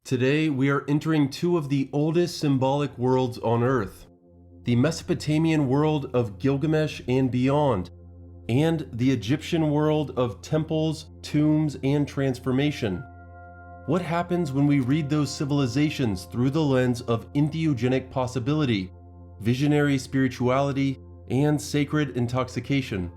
Today, we are entering two of the oldest symbolic worlds on Earth, the Mesopotamian world of Gilgamesh and beyond, and the Egyptian world of temples, tombs, and transformation. What happens when we read those civilizations through the lens of entheogenic possibility, visionary spirituality, and sacred intoxication?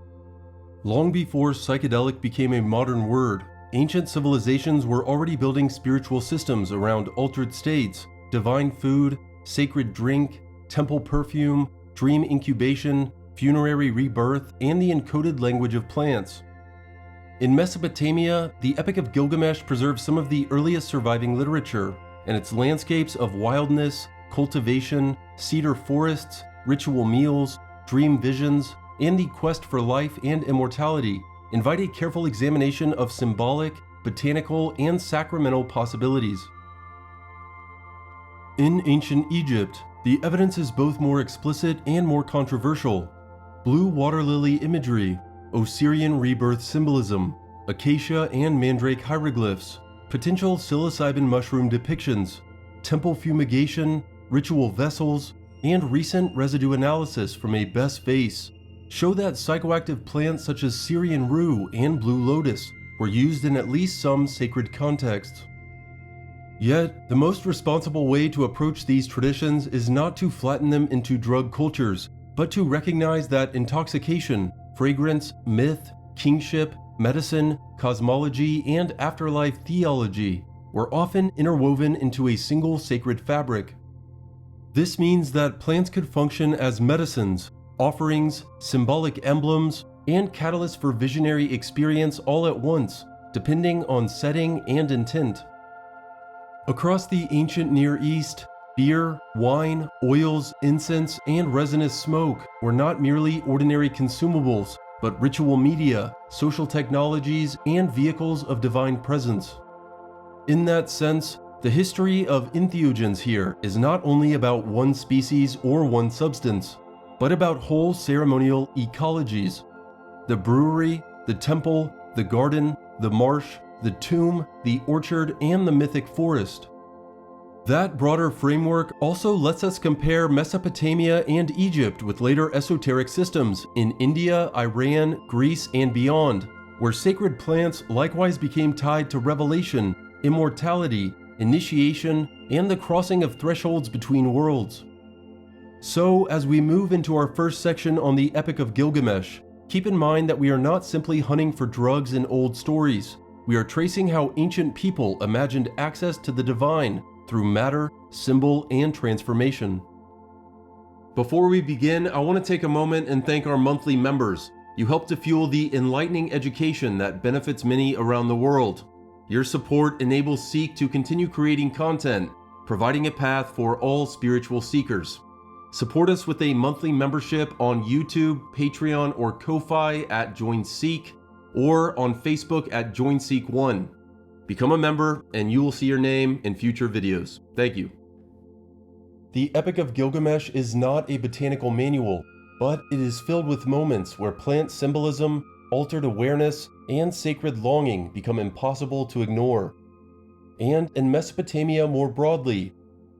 Long before psychedelic became a modern word, ancient civilizations were already building spiritual systems around altered states, divine food, sacred drink, temple perfume, dream incubation, funerary rebirth, and the encoded language of plants. In Mesopotamia, the Epic of Gilgamesh preserves some of the earliest surviving literature, and its landscapes of wildness, cultivation, cedar forests, ritual meals, dream visions, and the quest for life and immortality invite a careful examination of symbolic, botanical, and sacramental possibilities. In ancient Egypt, the evidence is both more explicit and more controversial. Blue water lily imagery, Osirian rebirth symbolism, Acacia and Mandrake hieroglyphs, potential psilocybin mushroom depictions, temple fumigation, ritual vessels, and recent residue analysis from a best vase show that psychoactive plants such as Syrian Rue and Blue Lotus were used in at least some sacred contexts. Yet, the most responsible way to approach these traditions is not to flatten them into drug cultures, but to recognize that intoxication, fragrance, myth, kingship, medicine, cosmology, and afterlife theology were often interwoven into a single sacred fabric. This means that plants could function as medicines, offerings, symbolic emblems, and catalysts for visionary experience all at once, depending on setting and intent. Across the ancient Near East, beer, wine, oils, incense, and resinous smoke were not merely ordinary consumables, but ritual media, social technologies, and vehicles of divine presence. In that sense, the history of entheogens here is not only about one species or one substance, but about whole ceremonial ecologies. The brewery, the temple, the garden, the marsh, the tomb, the orchard, and the mythic forest. That broader framework also lets us compare Mesopotamia and Egypt with later esoteric systems in India, Iran, Greece, and beyond, where sacred plants likewise became tied to revelation, immortality, initiation, and the crossing of thresholds between worlds. So, as we move into our first section on the Epic of Gilgamesh, keep in mind that we are not simply hunting for drugs in old stories. We are tracing how ancient people imagined access to the divine through matter, symbol, and transformation. Before we begin, I want to take a moment and thank our monthly members. You help to fuel the enlightening education that benefits many around the world. Your support enables S.E.E.K to continue creating content, providing a path for all spiritual seekers. Support us with a monthly membership on YouTube, Patreon, or Ko-Fi at Join S.E.E.K, or on Facebook at Join S.E.E.K1. Become a member and you will see your name in future videos. Thank you. The Epic of Gilgamesh is not a botanical manual, but it is filled with moments where plant symbolism, altered awareness, and sacred longing become impossible to ignore. And in Mesopotamia more broadly,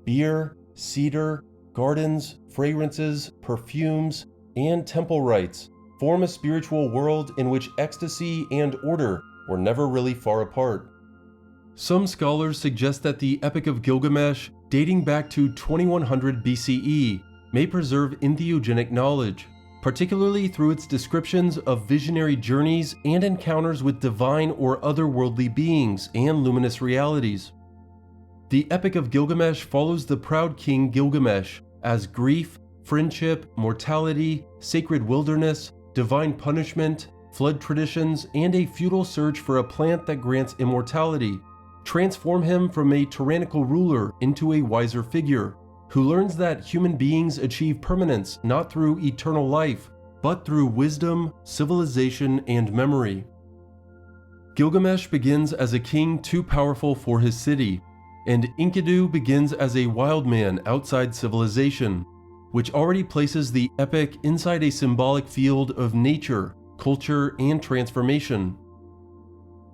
beer, cedar, gardens, fragrances, perfumes, and temple rites form a spiritual world in which ecstasy and order were never really far apart. Some scholars suggest that the Epic of Gilgamesh, dating back to 2100 BCE, may preserve entheogenic knowledge, particularly through its descriptions of visionary journeys and encounters with divine or otherworldly beings and luminous realities. The Epic of Gilgamesh follows the proud king Gilgamesh as grief, friendship, mortality, sacred wilderness, divine punishment, flood traditions, and a futile search for a plant that grants immortality transform him from a tyrannical ruler into a wiser figure, who learns that human beings achieve permanence not through eternal life, but through wisdom, civilization, and memory. Gilgamesh begins as a king too powerful for his city, and Enkidu begins as a wild man outside civilization, which already places the epic inside a symbolic field of nature, culture, and transformation.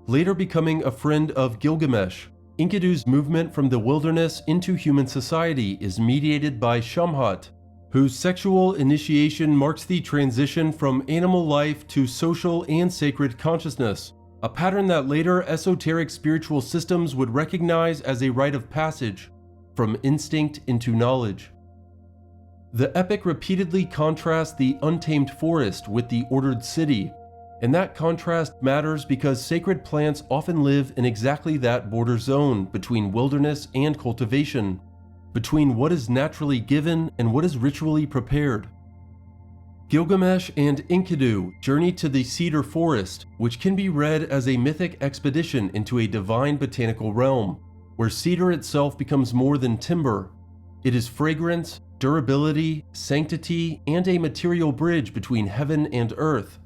Later becoming a friend of Gilgamesh, Enkidu's movement from the wilderness into human society is mediated by Shamhat, whose sexual initiation marks the transition from animal life to social and sacred consciousness, a pattern that later esoteric spiritual systems would recognize as a rite of passage from instinct into knowledge. The epic repeatedly contrasts the untamed forest with the ordered city, and that contrast matters because sacred plants often live in exactly that border zone between wilderness and cultivation, between what is naturally given and what is ritually prepared. Gilgamesh and Enkidu journey to the cedar forest, which can be read as a mythic expedition into a divine botanical realm, where cedar itself becomes more than timber. It is fragrance, durability, sanctity, and a material bridge between heaven and earth.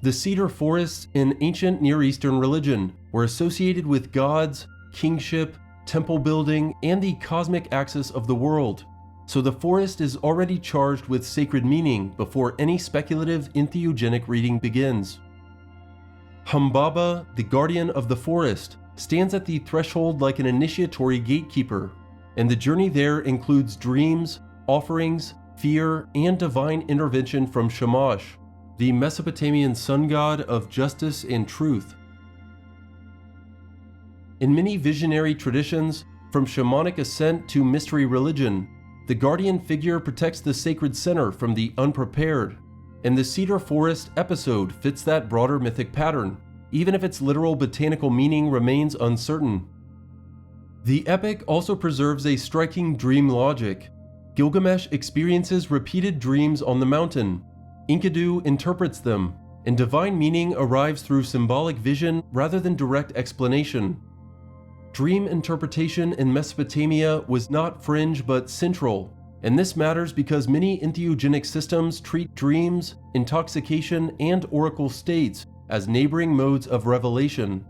The cedar forests in ancient Near Eastern religion were associated with gods, kingship, temple building, and the cosmic axis of the world, so the forest is already charged with sacred meaning before any speculative entheogenic reading begins. Humbaba, the guardian of the forest, stands at the threshold like an initiatory gatekeeper, and the journey there includes dreams, offerings, fear, and divine intervention from Shamash, the Mesopotamian sun god of justice and truth. In many visionary traditions, from shamanic ascent to mystery religion, the guardian figure protects the sacred center from the unprepared, and the cedar forest episode fits that broader mythic pattern, even if its literal botanical meaning remains uncertain. The epic also preserves a striking dream logic. Gilgamesh experiences repeated dreams on the mountain. Enkidu interprets them, and divine meaning arrives through symbolic vision rather than direct explanation. Dream interpretation in Mesopotamia was not fringe but central, and this matters because many entheogenic systems treat dreams, intoxication, and oracle states as neighboring modes of revelation.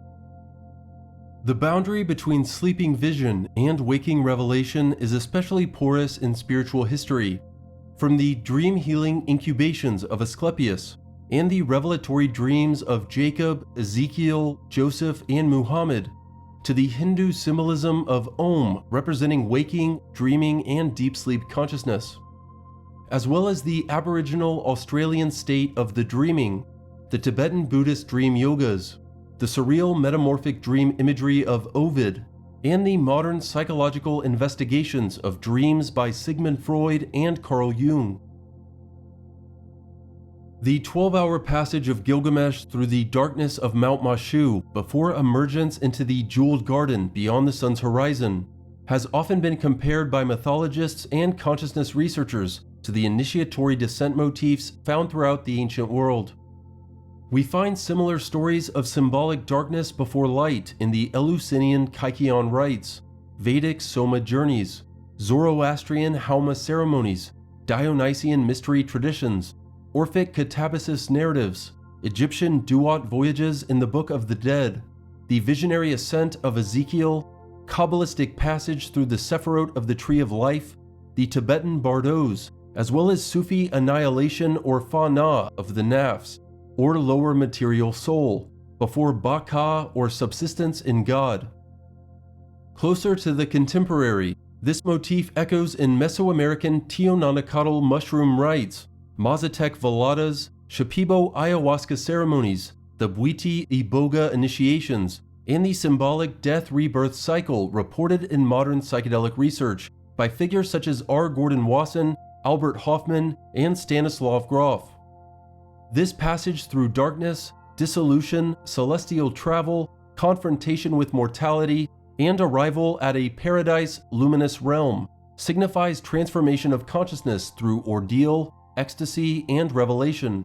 The boundary between sleeping vision and waking revelation is especially porous in spiritual history, from the dream-healing incubations of Asclepius and the revelatory dreams of Jacob, Ezekiel, Joseph, and Muhammad, to the Hindu symbolism of Om representing waking, dreaming, and deep sleep consciousness, as well as the Aboriginal Australian state of the dreaming, the Tibetan Buddhist dream yogas, the surreal metamorphic dream imagery of Ovid, and the modern psychological investigations of dreams by Sigmund Freud and Carl Jung. The 12-hour passage of Gilgamesh through the darkness of Mount Mashu before emergence into the jeweled garden beyond the sun's horizon has often been compared by mythologists and consciousness researchers to the initiatory descent motifs found throughout the ancient world. We find similar stories of symbolic darkness before light in the Eleusinian Kaikion rites, Vedic Soma journeys, Zoroastrian Hauma ceremonies, Dionysian mystery traditions, Orphic Catabasis narratives, Egyptian Duat voyages in the Book of the Dead, the visionary ascent of Ezekiel, Kabbalistic passage through the Sephirot of the Tree of Life, the Tibetan Bardos, as well as Sufi annihilation or Fana of the Nafs, or lower material soul, before Baka or subsistence in God. Closer to the contemporary, this motif echoes in Mesoamerican Teonanacatl mushroom rites, Mazatec veladas, Shipibo ayahuasca ceremonies, the Bwiti Iboga initiations, and the symbolic death-rebirth cycle reported in modern psychedelic research by figures such as R. Gordon Wasson, Albert Hoffman, and Stanislav Grof. This passage through darkness, dissolution, celestial travel, confrontation with mortality, and arrival at a paradise luminous realm signifies transformation of consciousness through ordeal, ecstasy, and revelation.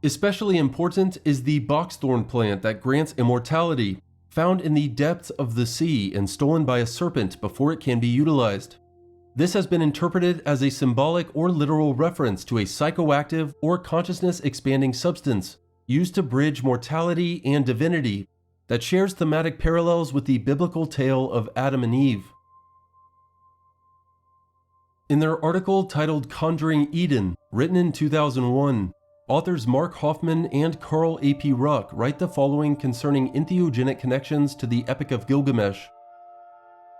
Especially important is the boxthorn plant that grants immortality, found in the depths of the sea and stolen by a serpent before it can be utilized. This has been interpreted as a symbolic or literal reference to a psychoactive or consciousness-expanding substance used to bridge mortality and divinity that shares thematic parallels with the biblical tale of Adam and Eve. In their article titled Conjuring Eden, written in 2001, authors Mark Hoffman and Carl A.P. Ruck write the following concerning entheogenic connections to the Epic of Gilgamesh.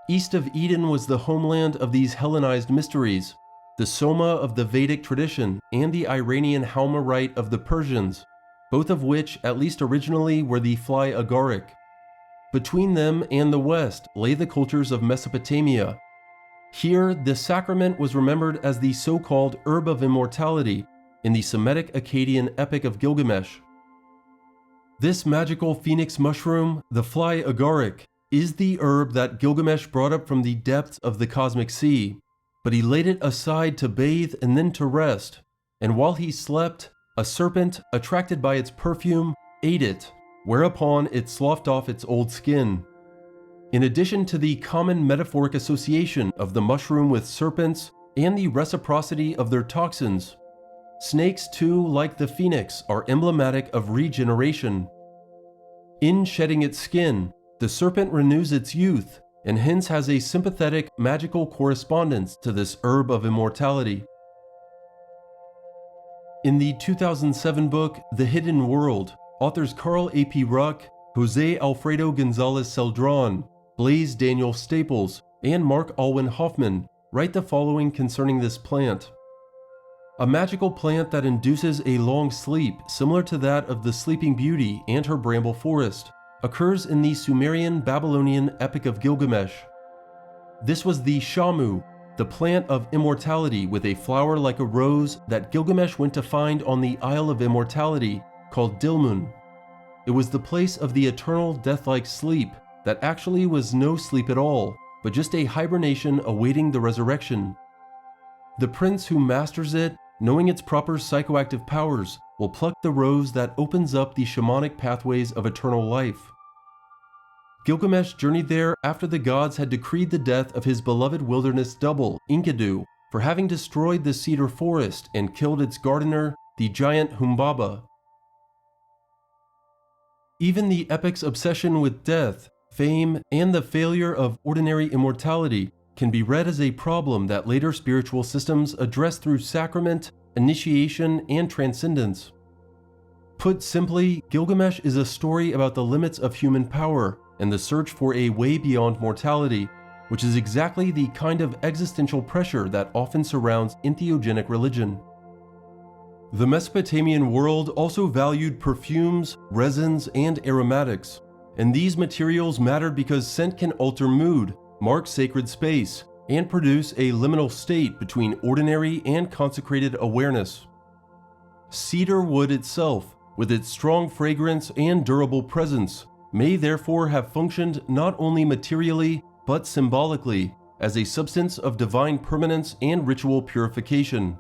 East of Eden was the homeland of these Hellenized mysteries, the Soma of the Vedic tradition and the Iranian Halma rite of the Persians, both of which, at least originally, were the fly agaric. Between them and the West lay the cultures of Mesopotamia. Here, the sacrament was remembered as the so-called herb of immortality in the Semitic Akkadian Epic of Gilgamesh. This magical phoenix mushroom, the fly agaric, is the herb that Gilgamesh brought up from the depths of the cosmic sea, but he laid it aside to bathe and then to rest, and while he slept, a serpent, attracted by its perfume, ate it, whereupon it sloughed off its old skin. In addition to the common metaphoric association of the mushroom with serpents and the reciprocity of their toxins, snakes too, like the phoenix, are emblematic of regeneration. In shedding its skin, the serpent renews its youth and hence has a sympathetic, magical correspondence to this herb of immortality. In the 2007 book, The Hidden World, authors Carl A.P. Ruck, Jose Alfredo Gonzalez Celdran, Blaise Daniel Staples, and Mark Alwyn Hoffman write the following concerning this plant. A magical plant that induces a long sleep similar to that of the Sleeping Beauty and her bramble forest occurs in the Sumerian Babylonian Epic of Gilgamesh. This was the shamu, the plant of immortality with a flower like a rose that Gilgamesh went to find on the Isle of Immortality called Dilmun. It was the place of the eternal death-like sleep that actually was no sleep at all, but just a hibernation awaiting the resurrection. The prince who masters it, knowing its proper psychoactive powers, will pluck the rose that opens up the shamanic pathways of eternal life. Gilgamesh journeyed there after the gods had decreed the death of his beloved wilderness double, Enkidu, for having destroyed the cedar forest and killed its gardener, the giant Humbaba. Even the epic's obsession with death, fame, and the failure of ordinary immortality can be read as a problem that later spiritual systems address through sacrament, initiation, and transcendence. Put simply, Gilgamesh is a story about the limits of human power and the search for a way beyond mortality, which is exactly the kind of existential pressure that often surrounds entheogenic religion. The Mesopotamian world also valued perfumes, resins, and aromatics, and these materials mattered because scent can alter mood, mark sacred space, and produce a liminal state between ordinary and consecrated awareness. Cedar wood itself, with its strong fragrance and durable presence, may therefore have functioned not only materially, but symbolically, as a substance of divine permanence and ritual purification.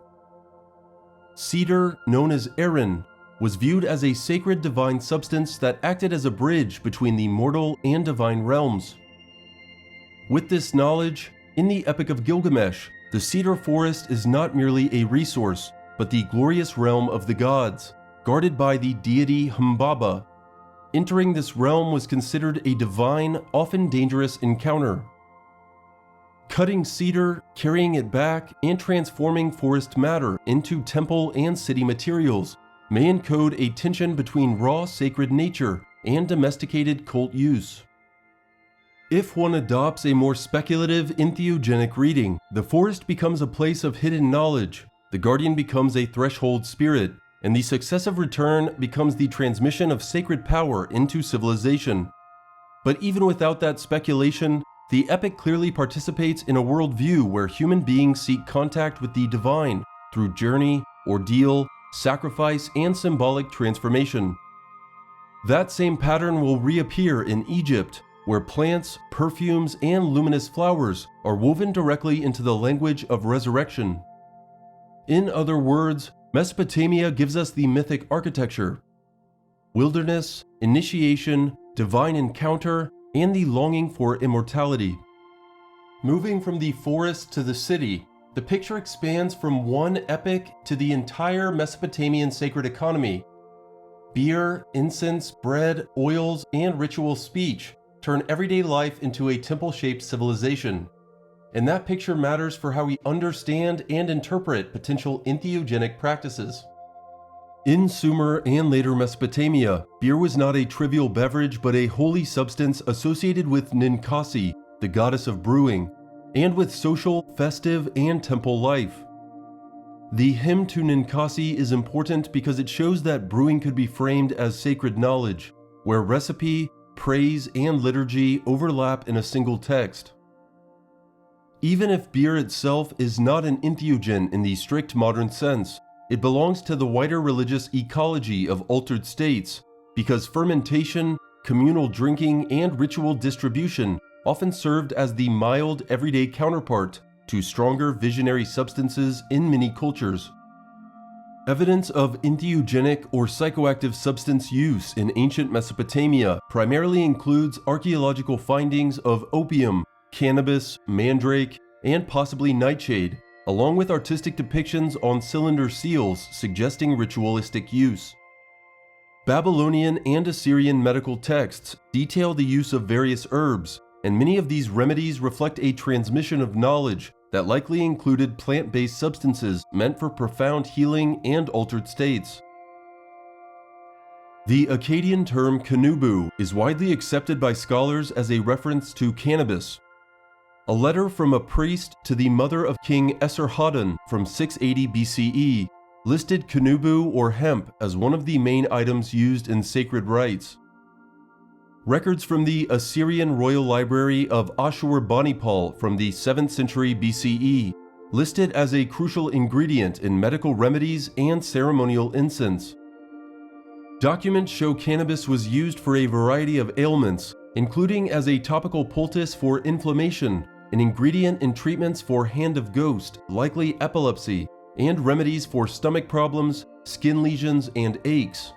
Cedar, known as Erin, was viewed as a sacred divine substance that acted as a bridge between the mortal and divine realms. With this knowledge, in the Epic of Gilgamesh, the cedar forest is not merely a resource, but the glorious realm of the gods, guarded by the deity Humbaba. Entering this realm was considered a divine, often dangerous encounter. Cutting cedar, carrying it back, and transforming forest matter into temple and city materials may encode a tension between raw sacred nature and domesticated cult use. If one adopts a more speculative entheogenic reading, the forest becomes a place of hidden knowledge, the guardian becomes a threshold spirit, and the successive return becomes the transmission of sacred power into civilization. But even without that speculation, the epic clearly participates in a worldview where human beings seek contact with the divine through journey, ordeal, sacrifice, and symbolic transformation. That same pattern will reappear in Egypt, where plants, perfumes, and luminous flowers are woven directly into the language of resurrection. In other words, Mesopotamia gives us the mythic architecture: wilderness, initiation, divine encounter, and the longing for immortality. Moving from the forest to the city, the picture expands from one epic to the entire Mesopotamian sacred economy. Beer, incense, bread, oils, and ritual speech turn everyday life into a temple-shaped civilization. And that picture matters for how we understand and interpret potential entheogenic practices. In Sumer and later Mesopotamia, beer was not a trivial beverage but a holy substance associated with Ninkasi, the goddess of brewing, and with social, festive, and temple life. The hymn to Ninkasi is important because it shows that brewing could be framed as sacred knowledge, where recipe, praise, and liturgy overlap in a single text. Even if beer itself is not an entheogen in the strict modern sense, it belongs to the wider religious ecology of altered states because fermentation, communal drinking, and ritual distribution often served as the mild, everyday counterpart to stronger visionary substances in many cultures. Evidence of entheogenic or psychoactive substance use in ancient Mesopotamia primarily includes archaeological findings of opium, cannabis, mandrake, and possibly nightshade, along with artistic depictions on cylinder seals suggesting ritualistic use. Babylonian and Assyrian medical texts detail the use of various herbs, and many of these remedies reflect a transmission of knowledge that likely included plant-based substances meant for profound healing and altered states. The Akkadian term Kanubu is widely accepted by scholars as a reference to cannabis. A letter from a priest to the mother of King Esarhaddon from 680 BCE listed Kanubu or hemp as one of the main items used in sacred rites. Records from the Assyrian Royal Library of Ashur-banipal from the 7th century BCE list it as a crucial ingredient in medical remedies and ceremonial incense. Documents show cannabis was used for a variety of ailments, including as a topical poultice for inflammation, an ingredient in treatments for hand of ghost, likely epilepsy, and remedies for stomach problems, skin lesions, and aches.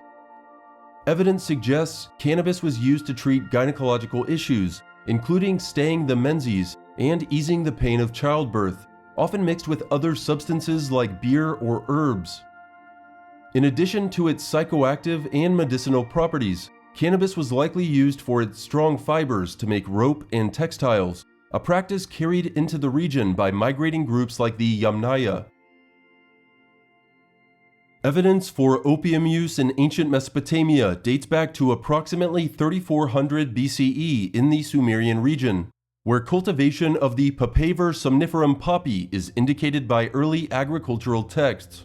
Evidence suggests cannabis was used to treat gynecological issues, including staying the menses and easing the pain of childbirth, often mixed with other substances like beer or herbs. In addition to its psychoactive and medicinal properties, cannabis was likely used for its strong fibers to make rope and textiles, a practice carried into the region by migrating groups like the Yamnaya. Evidence for opium use in ancient Mesopotamia dates back to approximately 3400 BCE in the Sumerian region, where cultivation of the Papaver somniferum poppy is indicated by early agricultural texts.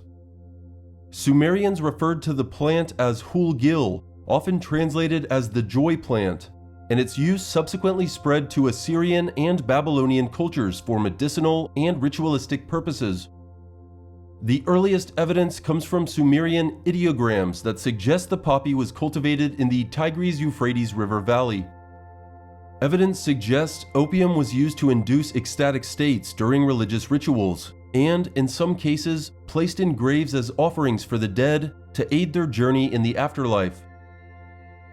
Sumerians referred to the plant as hul-gil, often translated as the joy plant, and its use subsequently spread to Assyrian and Babylonian cultures for medicinal and ritualistic purposes. The earliest evidence comes from Sumerian ideograms that suggest the poppy was cultivated in the Tigris-Euphrates River Valley. Evidence suggests opium was used to induce ecstatic states during religious rituals, and, in some cases, placed in graves as offerings for the dead to aid their journey in the afterlife.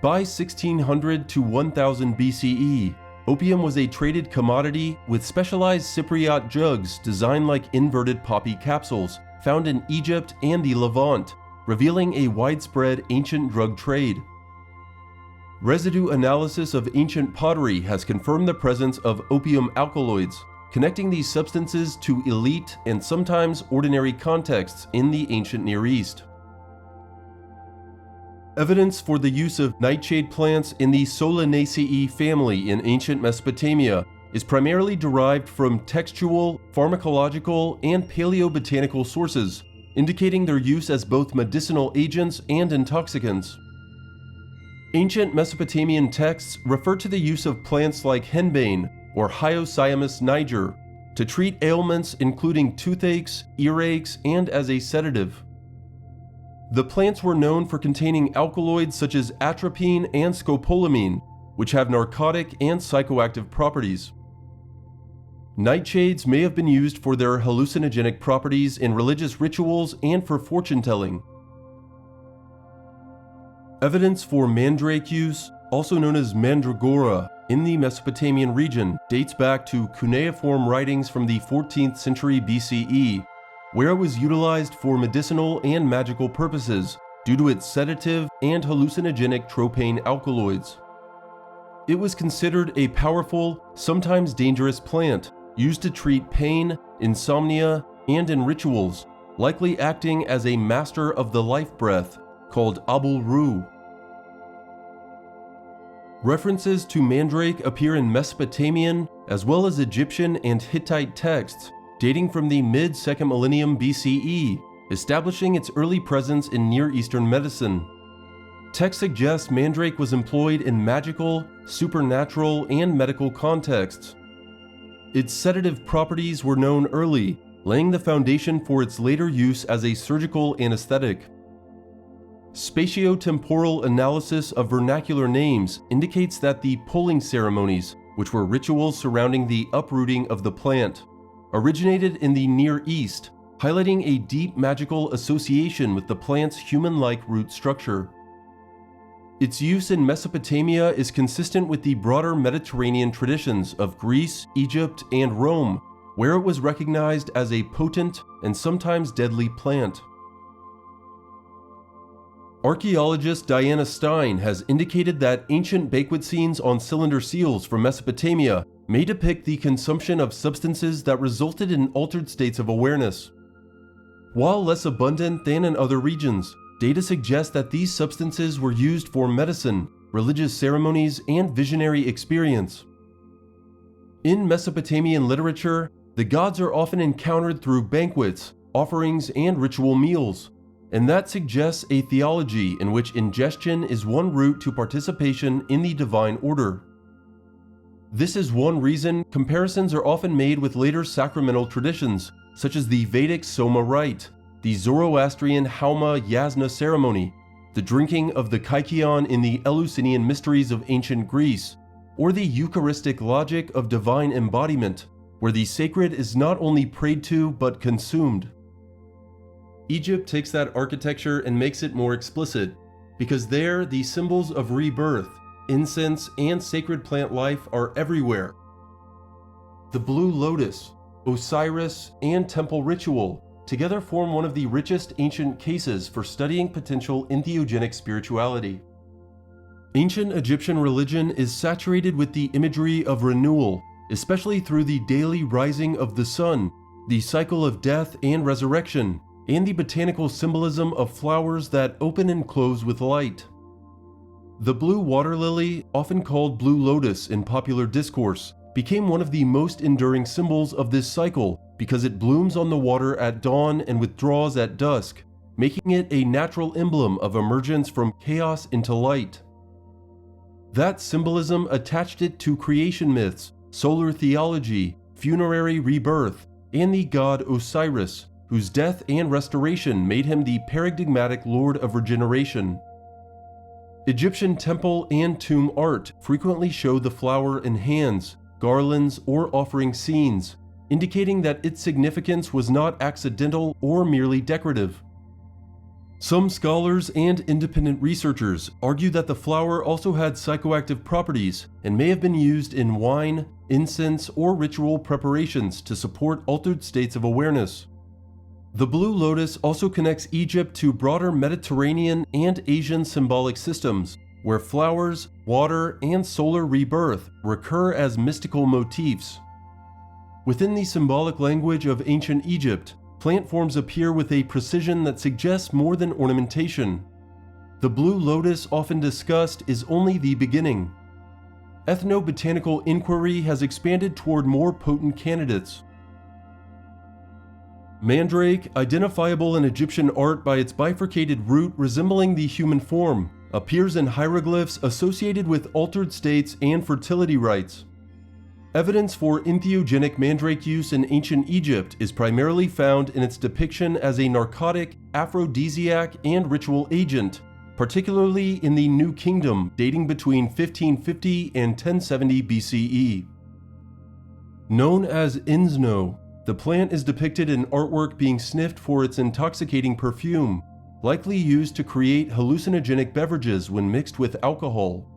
By 1600 to 1000 BCE, opium was a traded commodity with specialized Cypriot jugs designed like inverted poppy capsules, found in Egypt and the Levant, revealing a widespread ancient drug trade. Residue analysis of ancient pottery has confirmed the presence of opium alkaloids, connecting these substances to elite and sometimes ordinary contexts in the ancient Near East. Evidence for the use of nightshade plants in the Solanaceae family in ancient Mesopotamia is primarily derived from textual, pharmacological, and paleobotanical sources, indicating their use as both medicinal agents and intoxicants. Ancient Mesopotamian texts refer to the use of plants like henbane or Hyoscyamus niger to treat ailments including toothaches, earaches, and as a sedative. The plants were known for containing alkaloids such as atropine and scopolamine, which have narcotic and psychoactive properties. Nightshades may have been used for their hallucinogenic properties in religious rituals and for fortune-telling. Evidence for mandrake use, also known as mandragora, in the Mesopotamian region dates back to cuneiform writings from the 14th century BCE, where it was utilized for medicinal and magical purposes due to its sedative and hallucinogenic tropane alkaloids. It was considered a powerful, sometimes dangerous plant, used to treat pain, insomnia, and in rituals, likely acting as a master of the life breath called Abul Rue. References to Mandrake appear in Mesopotamian as well as Egyptian and Hittite texts dating from the mid-2nd millennium BCE, establishing its early presence in Near Eastern medicine. Text suggests Mandrake was employed in magical, supernatural, and medical contexts. Its sedative properties were known early, laying the foundation for its later use as a surgical anesthetic. Spatiotemporal analysis of vernacular names indicates that the pulling ceremonies, which were rituals surrounding the uprooting of the plant, originated in the Near East, highlighting a deep magical association with the plant's human-like root structure. Its use in Mesopotamia is consistent with the broader Mediterranean traditions of Greece, Egypt, and Rome, where it was recognized as a potent and sometimes deadly plant. Archaeologist Diana Stein has indicated that ancient banquet scenes on cylinder seals from Mesopotamia may depict the consumption of substances that resulted in altered states of awareness. While less abundant than in other regions, data suggests that these substances were used for medicine, religious ceremonies, and visionary experience. In Mesopotamian literature, the gods are often encountered through banquets, offerings, and ritual meals, and that suggests a theology in which ingestion is one route to participation in the divine order. This is one reason comparisons are often made with later sacramental traditions, such as the Vedic Soma rite, the Zoroastrian Hauma Yasna ceremony, the drinking of the kykeon in the Eleusinian mysteries of ancient Greece, or the Eucharistic logic of divine embodiment, where the sacred is not only prayed to but consumed. Egypt takes that architecture and makes it more explicit, because there the symbols of rebirth, incense, and sacred plant life are everywhere. The Blue Lotus, Osiris, and temple ritual together form one of the richest ancient cases for studying potential entheogenic spirituality. Ancient Egyptian religion is saturated with the imagery of renewal, especially through the daily rising of the sun, the cycle of death and resurrection, and the botanical symbolism of flowers that open and close with light. The blue water lily, often called Blue Lotus in popular discourse, became one of the most enduring symbols of this cycle because it blooms on the water at dawn and withdraws at dusk, making it a natural emblem of emergence from chaos into light. That symbolism attached it to creation myths, solar theology, funerary rebirth, and the god Osiris, whose death and restoration made him the paradigmatic lord of regeneration. Egyptian temple and tomb art frequently show the flower in hands, garlands, or offering scenes, indicating that its significance was not accidental or merely decorative. Some scholars and independent researchers argue that the flower also had psychoactive properties and may have been used in wine, incense, or ritual preparations to support altered states of awareness. The Blue Lotus also connects Egypt to broader Mediterranean and Asian symbolic systems, where flowers, water, and solar rebirth recur as mystical motifs. Within the symbolic language of ancient Egypt, plant forms appear with a precision that suggests more than ornamentation. The Blue Lotus, often discussed, is only the beginning. Ethnobotanical inquiry has expanded toward more potent candidates. Mandrake, identifiable in Egyptian art by its bifurcated root resembling the human form, appears in hieroglyphs associated with altered states and fertility rites. Evidence for entheogenic mandrake use in ancient Egypt is primarily found in its depiction as a narcotic, aphrodisiac, and ritual agent, particularly in the New Kingdom dating between 1550 and 1070 BCE. Known as Enzno, the plant is depicted in artwork being sniffed for its intoxicating perfume, likely used to create hallucinogenic beverages when mixed with alcohol.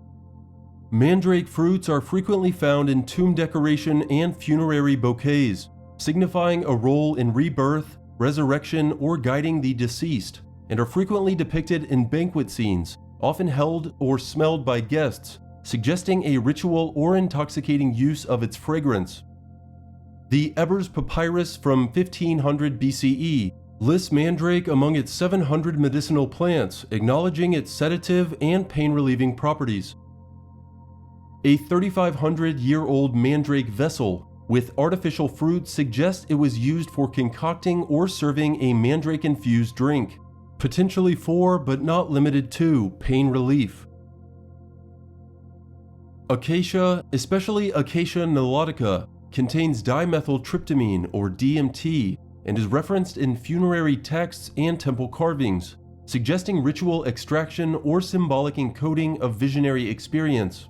Mandrake fruits are frequently found in tomb decoration and funerary bouquets, signifying a role in rebirth, resurrection, or guiding the deceased, and are frequently depicted in banquet scenes, often held or smelled by guests, suggesting a ritual or intoxicating use of its fragrance. The Ebers Papyrus from 1500 BCE lists mandrake among its 700 medicinal plants, acknowledging its sedative and pain-relieving properties. A 3,500-year-old mandrake vessel with artificial fruit suggests it was used for concocting or serving a mandrake-infused drink, potentially for, but not limited to, pain relief. Acacia, especially Acacia nilotica, contains dimethyltryptamine or DMT and is referenced in funerary texts and temple carvings, suggesting ritual extraction or symbolic encoding of visionary experience.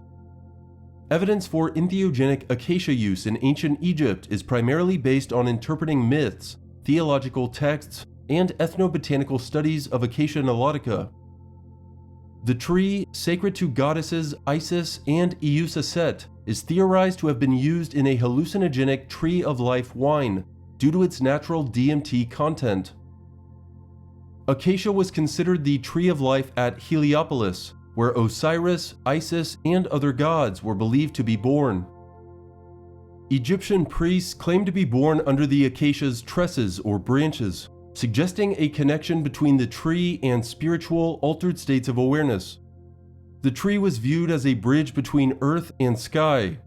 Evidence for entheogenic acacia use in ancient Egypt is primarily based on interpreting myths, theological texts, and ethnobotanical studies of Acacia nilotica. The tree, sacred to goddesses Isis and Set, is theorized to have been used in a hallucinogenic tree of life wine due to its natural DMT content. Acacia was considered the tree of life at Heliopolis, where Osiris, Isis, and other gods were believed to be born. Egyptian priests claimed to be born under the acacia's tresses or branches, suggesting a connection between the tree and spiritual, altered states of awareness. The tree was viewed as a bridge between earth and sky.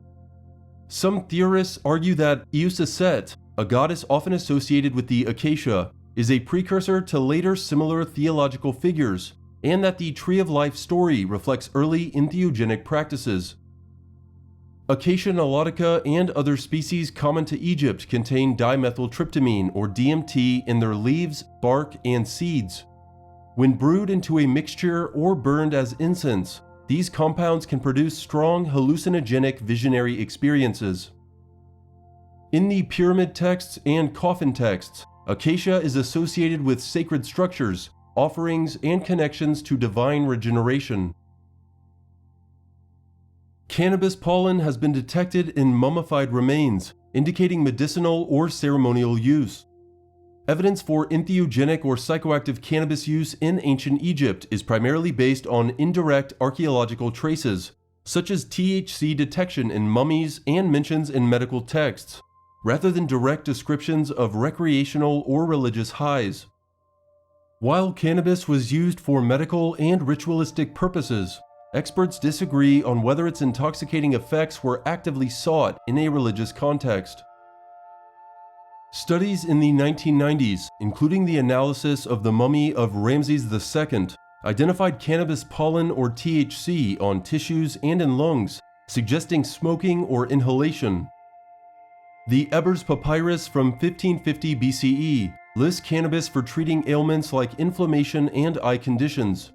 Some theorists argue that Set, a goddess often associated with the acacia, is a precursor to later similar theological figures, and that the Tree of Life story reflects early entheogenic practices. Acacia nilotica and other species common to Egypt contain dimethyltryptamine or DMT in their leaves, bark, and seeds. When brewed into a mixture or burned as incense, these compounds can produce strong hallucinogenic visionary experiences. In the pyramid texts and coffin texts, acacia is associated with sacred structures, offerings, and connections to divine regeneration. Cannabis pollen has been detected in mummified remains, indicating medicinal or ceremonial use. Evidence for entheogenic or psychoactive cannabis use in ancient Egypt is primarily based on indirect archaeological traces, such as THC detection in mummies and mentions in medical texts, rather than direct descriptions of recreational or religious highs. While cannabis was used for medical and ritualistic purposes, experts disagree on whether its intoxicating effects were actively sought in a religious context. Studies in the 1990s, including the analysis of the mummy of Ramses II, identified cannabis pollen or THC on tissues and in lungs, suggesting smoking or inhalation. The Ebers Papyrus from 1550 BCE lists cannabis for treating ailments like inflammation and eye conditions,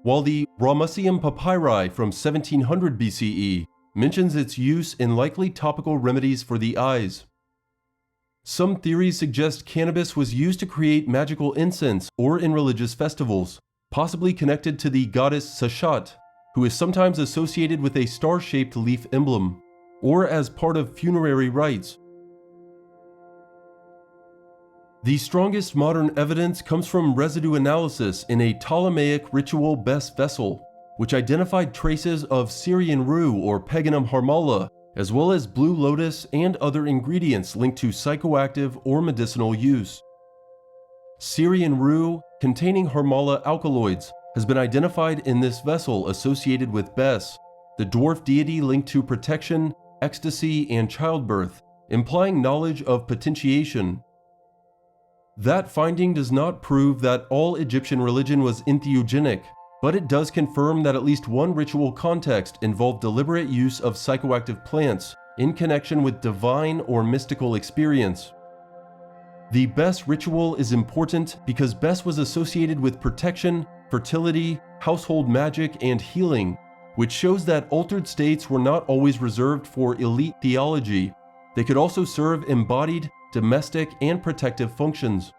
while the Ramesseum Papyri from 1700 BCE mentions its use in likely topical remedies for the eyes. Some theories suggest cannabis was used to create magical incense or in religious festivals, possibly connected to the goddess Shamhat, who is sometimes associated with a star-shaped leaf emblem, or as part of funerary rites. The strongest modern evidence comes from residue analysis in a Ptolemaic ritual best vessel, which identified traces of Syrian Rue or Paganum harmala, as well as Blue Lotus and other ingredients linked to psychoactive or medicinal use. Syrian Rue, containing harmala alkaloids, has been identified in this vessel associated with Bes, the dwarf deity linked to protection, ecstasy, and childbirth, implying knowledge of potentiation. That finding does not prove that all Egyptian religion was entheogenic, but it does confirm that at least one ritual context involved deliberate use of psychoactive plants in connection with divine or mystical experience. The Bes ritual is important because Bes was associated with protection, fertility, household magic, and healing, which shows that altered states were not always reserved for elite theology. They could also serve embodied, domestic, and protective functions.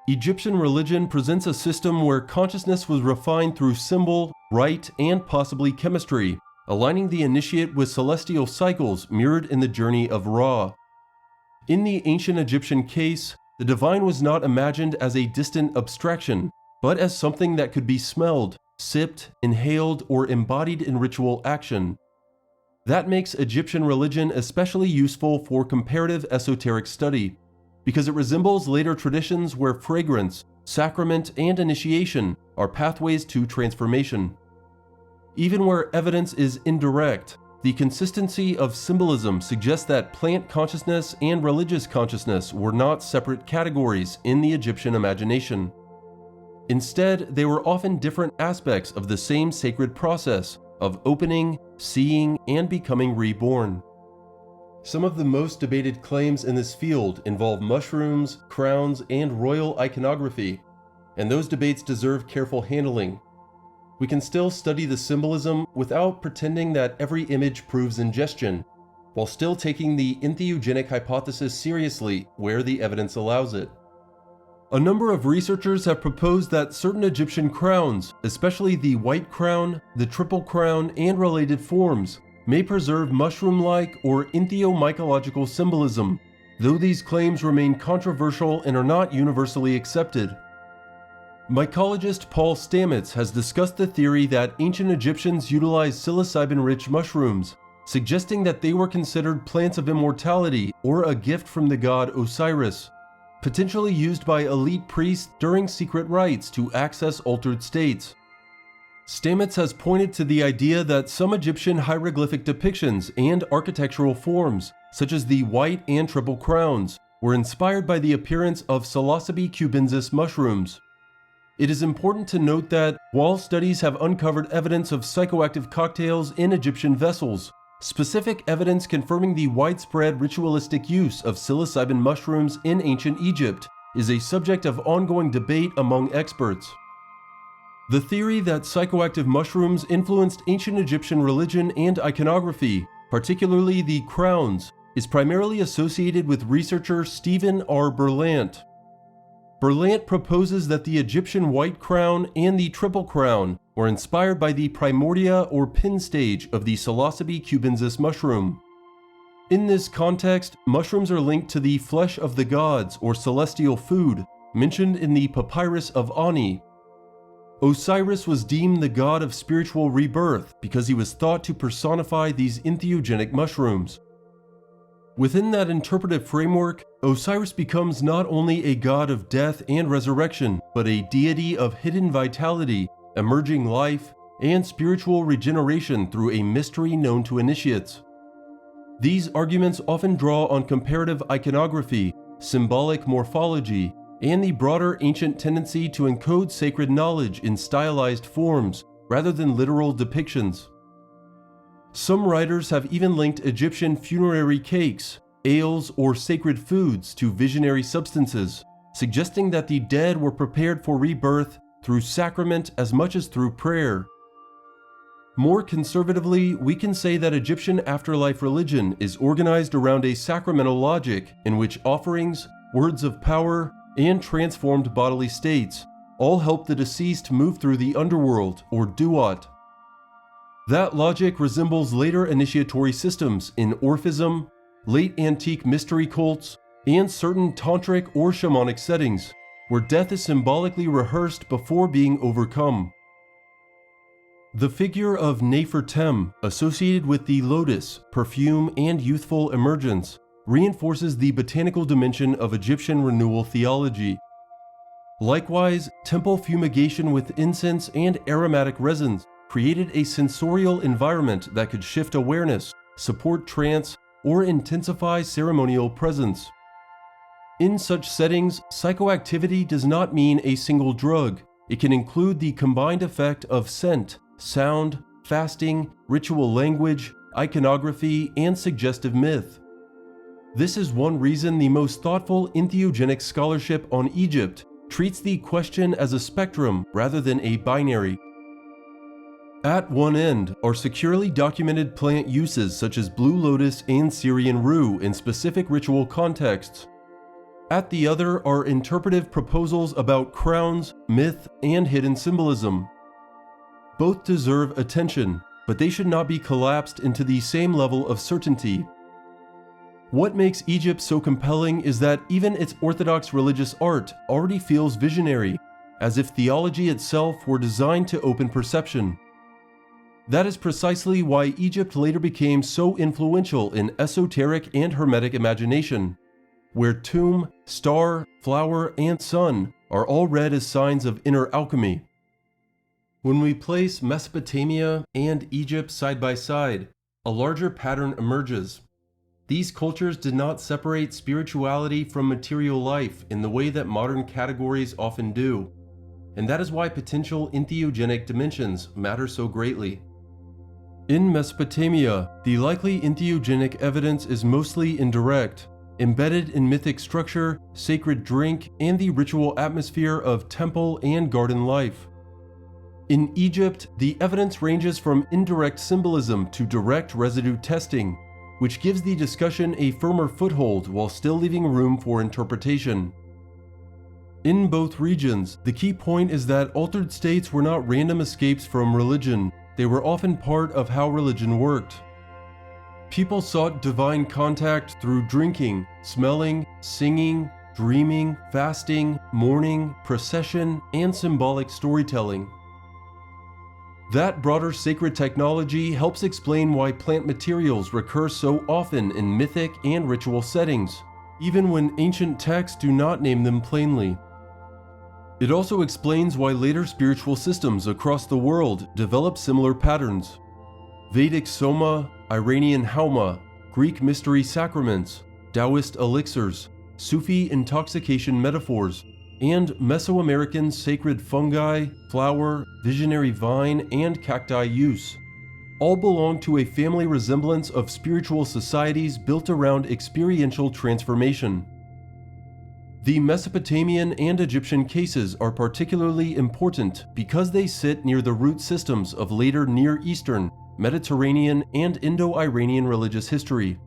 Egyptian religion presents a system where consciousness was refined through symbol, rite, and possibly chemistry, aligning the initiate with celestial cycles mirrored in the journey of Ra. In the ancient Egyptian case, the divine was not imagined as a distant abstraction, but as something that could be smelled, sipped, inhaled, or embodied in ritual action. That makes Egyptian religion especially useful for comparative esoteric study, because it resembles later traditions where fragrance, sacrament, and initiation are pathways to transformation. Even where evidence is indirect, the consistency of symbolism suggests that plant consciousness and religious consciousness were not separate categories in the Egyptian imagination. Instead, they were often different aspects of the same sacred process of opening, seeing, and becoming reborn. Some of the most debated claims in this field involve mushrooms, crowns, and royal iconography, and those debates deserve careful handling. We can still study the symbolism without pretending that every image proves ingestion, while still taking the entheogenic hypothesis seriously where the evidence allows it. A number of researchers have proposed that certain Egyptian crowns, especially the white crown, the triple crown, and related forms, may preserve mushroom-like or entheomycological symbolism, though these claims remain controversial and are not universally accepted. Mycologist Paul Stamets has discussed the theory that ancient Egyptians utilized psilocybin-rich mushrooms, suggesting that they were considered plants of immortality or a gift from the god Osiris, potentially used by elite priests during secret rites to access altered states. Stamets has pointed to the idea that some Egyptian hieroglyphic depictions and architectural forms, such as the white and triple crowns, were inspired by the appearance of Psilocybe cubensis mushrooms. It is important to note that, while studies have uncovered evidence of psychoactive cocktails in Egyptian vessels, specific evidence confirming the widespread ritualistic use of psilocybin mushrooms in ancient Egypt is a subject of ongoing debate among experts. The theory that psychoactive mushrooms influenced ancient Egyptian religion and iconography, particularly the crowns, is primarily associated with researcher Stephen R. Berlant. Berlant proposes that the Egyptian white crown and the triple crown were inspired by the primordia or pin stage of the Psilocybe cubensis mushroom. In this context, mushrooms are linked to the flesh of the gods or celestial food, mentioned in the Papyrus of Ani. Osiris was deemed the god of spiritual rebirth because he was thought to personify these entheogenic mushrooms. Within that interpretive framework, Osiris becomes not only a god of death and resurrection, but a deity of hidden vitality, emerging life, and spiritual regeneration through a mystery known to initiates. These arguments often draw on comparative iconography, symbolic morphology, and the broader ancient tendency to encode sacred knowledge in stylized forms rather than literal depictions. Some writers have even linked Egyptian funerary cakes, ales, or sacred foods to visionary substances, suggesting that the dead were prepared for rebirth through sacrament as much as through prayer. More conservatively, we can say that Egyptian afterlife religion is organized around a sacramental logic in which offerings, words of power, and transformed bodily states all help the deceased move through the underworld, or duat. That logic resembles later initiatory systems in Orphism, late antique mystery cults, and certain tantric or shamanic settings, where death is symbolically rehearsed before being overcome. The figure of Nefertem, associated with the lotus, perfume, and youthful emergence, reinforces the botanical dimension of Egyptian renewal theology. Likewise, temple fumigation with incense and aromatic resins created a sensorial environment that could shift awareness, support trance, or intensify ceremonial presence. In such settings, psychoactivity does not mean a single drug. It can include the combined effect of scent, sound, fasting, ritual language, iconography, and suggestive myth. This is one reason the most thoughtful entheogenic scholarship on Egypt treats the question as a spectrum rather than a binary. At one end are securely documented plant uses such as Blue Lotus and Syrian Rue in specific ritual contexts. At the other are interpretive proposals about crowns, myth, and hidden symbolism. Both deserve attention, but they should not be collapsed into the same level of certainty. What makes Egypt so compelling is that even its orthodox religious art already feels visionary, as if theology itself were designed to open perception. That is precisely why Egypt later became so influential in esoteric and hermetic imagination. where tomb, star, flower, and sun are all read as signs of inner alchemy. When we place Mesopotamia and Egypt side by side, a larger pattern emerges. These cultures did not separate spirituality from material life in the way that modern categories often do, and that is why potential entheogenic dimensions matter so greatly. In Mesopotamia, the likely entheogenic evidence is mostly indirect, embedded in mythic structure, sacred drink, and the ritual atmosphere of temple and garden life. In Egypt, the evidence ranges from indirect symbolism to direct residue testing, which gives the discussion a firmer foothold while still leaving room for interpretation. In both regions, the key point is that altered states were not random escapes from religion, they were often part of how religion worked. People sought divine contact through drinking, smelling, singing, dreaming, fasting, mourning, procession, and symbolic storytelling. That broader sacred technology helps explain why plant materials recur so often in mythic and ritual settings, even when ancient texts do not name them plainly. It also explains why later spiritual systems across the world develop similar patterns. Vedic Soma, Iranian Hauma, Greek mystery sacraments, Taoist elixirs, Sufi intoxication metaphors, and Mesoamerican sacred fungi, flower, visionary vine, and cacti use all belong to a family resemblance of spiritual societies built around experiential transformation. The Mesopotamian and Egyptian cases are particularly important because they sit near the root systems of later Near Eastern, Mediterranean, and Indo-Iranian religious history.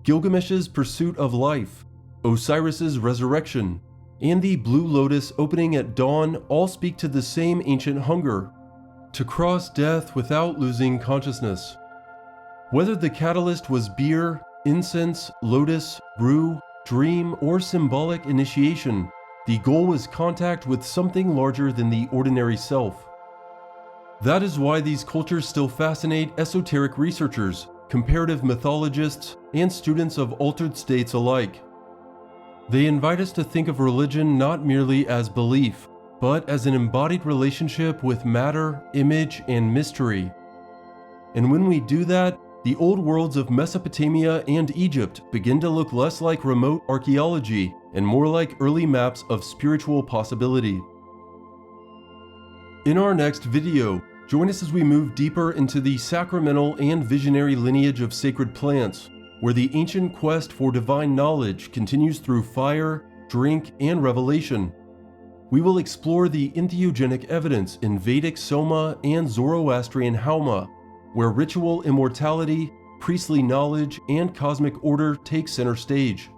Gilgamesh's pursuit of life, Osiris's resurrection, and the Blue Lotus opening at dawn all speak to the same ancient hunger, to cross death without losing consciousness. Whether the catalyst was beer, incense, lotus, rue, dream, or symbolic initiation, the goal was contact with something larger than the ordinary self. That is why these cultures still fascinate esoteric researchers, comparative mythologists, and students of altered states alike. They invite us to think of religion not merely as belief, but as an embodied relationship with matter, image, and mystery. And when we do that, the old worlds of Mesopotamia and Egypt begin to look less like remote archaeology and more like early maps of spiritual possibility. In our next video, join us as we move deeper into the sacramental and visionary lineage of sacred plants, where the ancient quest for divine knowledge continues through fire, drink, and revelation. We will explore the entheogenic evidence in Vedic Soma and Zoroastrian Hauma, where ritual immortality, priestly knowledge, and cosmic order take center stage.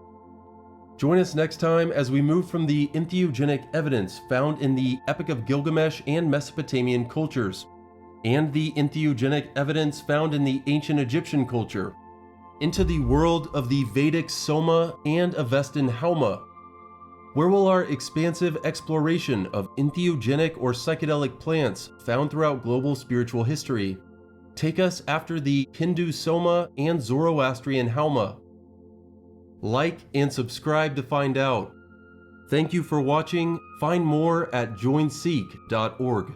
Join us next time as we move from the entheogenic evidence found in the Epic of Gilgamesh and Mesopotamian cultures, and the entheogenic evidence found in the ancient Egyptian culture, into the world of the Vedic Soma and Avestan Hauma. Where will our expansive exploration of entheogenic or psychedelic plants found throughout global spiritual history take us after the Hindu Soma and Zoroastrian Hauma? Like and subscribe to find out. Thank you for watching. Find more at joinseek.org.